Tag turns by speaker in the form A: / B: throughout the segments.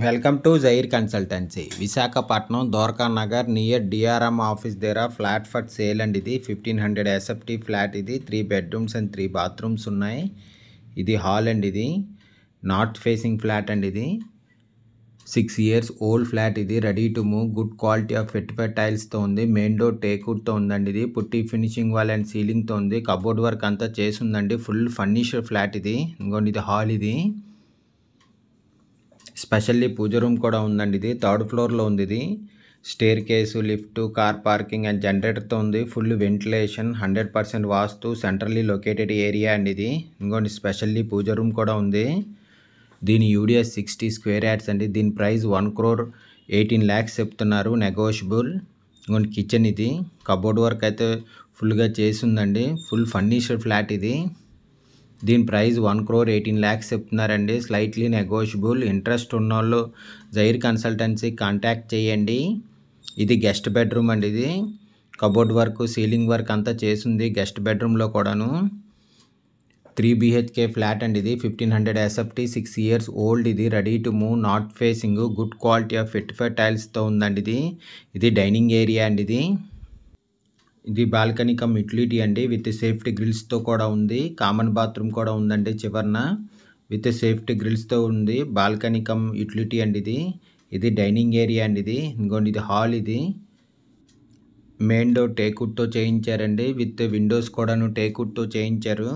A: Welcome to Zair Consultancy. Visakhapatnam, Dwarka Nagar, near DRM office. There are flat for sale and ఇది 1500 SFT flat. ఇది 3 bedrooms and 3 bathrooms ఉన్నాయి. ఇది hall అండి. ఇది north facing flat అండి. ఇది 6 years old flat. ఇది ready to move, good quality of vitrified టైల్స్తో ఉంది. మెయిన్ డోర్ టేక్వుడ్తో ఉందండి. ఇది పుట్టి ఫినిషింగ్ వాల్ అండ్ సీలింగ్తో ఉంది. కబోర్డ్ వర్క్ అంతా చేసి ఉందండి. ఫుల్ ఫర్నిష్డ్ ఫ్లాట్ ఇది. ఇంకోండి ఇది హాల్. ఇది స్పెషల్లీ పూజ రూమ్ కూడా ఉందండి. ఇది 3rd floorలో ఉంది. ఇది staircase, lift, car parking and జనరేటర్తో ఉంది. Full ventilation, 100% vastu, centrally located area అండి. ఇది ఇంకోటి స్పెషల్లీ పూజ రూమ్ కూడా ఉంది. దీని యూడిఎస్ 60 square yards అండి. దీని ప్రైస్ 1,18 lakhs చెప్తున్నారు, నెగోషియబుల్. ఇంకోటి కిచెన్. ఇది కబోర్డ్ వర్క్ అయితే ఫుల్గా చేసి ఉందండి. ఫుల్ ఫర్నిష్డ్ ఫ్లాట్ ఇది. దీని ప్రైస్ 1,18 lakhs చెప్తున్నారండి, స్లైట్లీ నెగోషియబుల్. ఇంట్రెస్ట్ ఉన్నోళ్ళు జైర్ కన్సల్టెన్సీ కాంటాక్ట్ చేయండి. ఇది గెస్ట్ బెడ్రూమ్ అండి. ఇది కబోర్డ్ వర్క్, సీలింగ్ వర్క్ అంతా చేసింది గెస్ట్ బెడ్రూమ్లో కూడాను. 3 BHK ఫ్లాట్ అండి. ఇది 1500 SFT, 6 years ఓల్డ్. ఇది ready to move, north facing, good quality of vitrified టైల్స్తో ఉందండి. ఇది డైనింగ్ ఏరియా అండి. ఇది బాల్కనీ కమ్ యూటిలిటీ అండి, విత్ సేఫ్టీ గ్రిల్స్తో కూడా ఉంది. కామన్ బాత్రూమ్ కూడా ఉందండి చివరన, విత్ సేఫ్టీ గ్రిల్స్తో ఉంది. బాల్కనీ కమ్ యూటిలిటీ అండి. ఇది డైనింగ్ ఏరియా అండి. ఇంకోండి ఇది హాల్. ఇది మెయిన్ డోర్ టేక్వుడ్తో చేయించారండి, విత్ విండోస్ కూడాను టేక్వుడ్తో చేయించారు.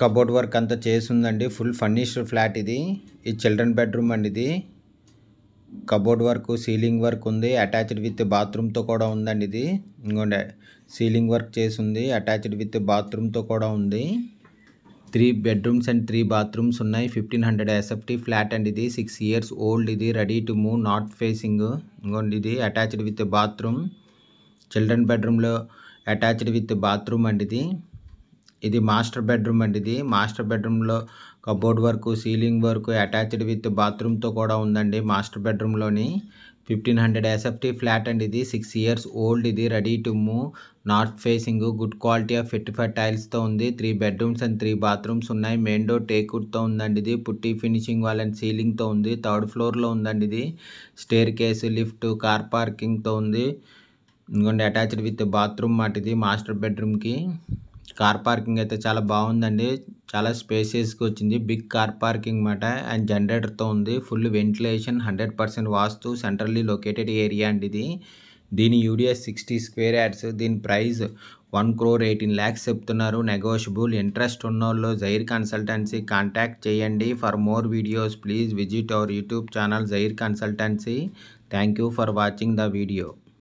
A: కబోర్డ్ వర్క్ అంతా చేసిందండి. ఫుల్ ఫర్నిష్డ్ ఫ్లాట్ ఇది చిల్డ్రన్ బెడ్రూమ్ అండి. ఇది కబోర్డ్ వర్క్, సీలింగ్ వర్క్ ఉంది. అటాచ్డ్ విత్ బాత్రూమ్తో కూడా ఉందండి. ఇది ఇంకోండి సీలింగ్ వర్క్ చేసి ఉంది, అటాచ్డ్ విత్ బాత్రూమ్తో కూడా ఉంది. 3 bedrooms అండ్ 3 bathrooms ఉన్నాయి. 1500 SFT ఫ్లాట్ అండి. ఇది 6 years ఓల్డ్. ఇది ready to move, north facing. ఇంకోండి ఇది అటాచ్డ్ విత్ బాత్రూమ్, చిల్డ్రన్ బెడ్రూమ్లో అటాచ్డ్ విత్ బాత్రూమ్ అండి. ఇది మాస్టర్ బెడ్రూమ్ అండి. ఇది మాస్టర్ బెడ్రూమ్లో cupboard work, ceiling work attached with బాత్రూమ్తో కూడా ఉందండి మాస్టర్ బెడ్రూమ్లోని. 1500 SFT ఫ్లాట్ అండి. ఇది 6 years ఓల్డ్. ఇది ready to move, north facing, good quality of vitrified టైల్స్తో ఉంది. 3 bedrooms అండ్ 3 bathrooms ఉన్నాయి. మెయిన్ డోర్ టేక్వుడ్తో ఉందండి. ఇది పుట్టి ఫినిషింగ్ వాల్ అండ్ సీలింగ్తో ఉంది. 3rd floorలో ఉందండి. ఇది స్టేర్ కేసు, లిఫ్ట్, కార్ పార్కింగ్తో ఉంది. ఇంకోండి అటాచ్డ్ విత్ బాత్రూమ్ మాట. ఇది మాస్టర్ బెడ్రూమ్కి. కార్ పార్కింగ్ అయితే చాలా బాగుందండి, చాలా స్పేసియస్గా వచ్చింది. బిగ్ కార్ పార్కింగ్ మాట అండ్ జనరేటర్తో ఉంది. Full ventilation, 100% vastu, centrally located area అండి. దీని యూడిఎస్ 60 square yards. దీని ప్రైస్ 1,18 lakhs చెప్తున్నారు, నెగోషియబుల్. ఇంట్రెస్ట్ ఉన్నోళ్ళు జైర్ కన్సల్టెన్సీ కాంటాక్ట్ చేయండి. For more videos please visit our YouTube channel Jair consultancy. Thank you for watching the video.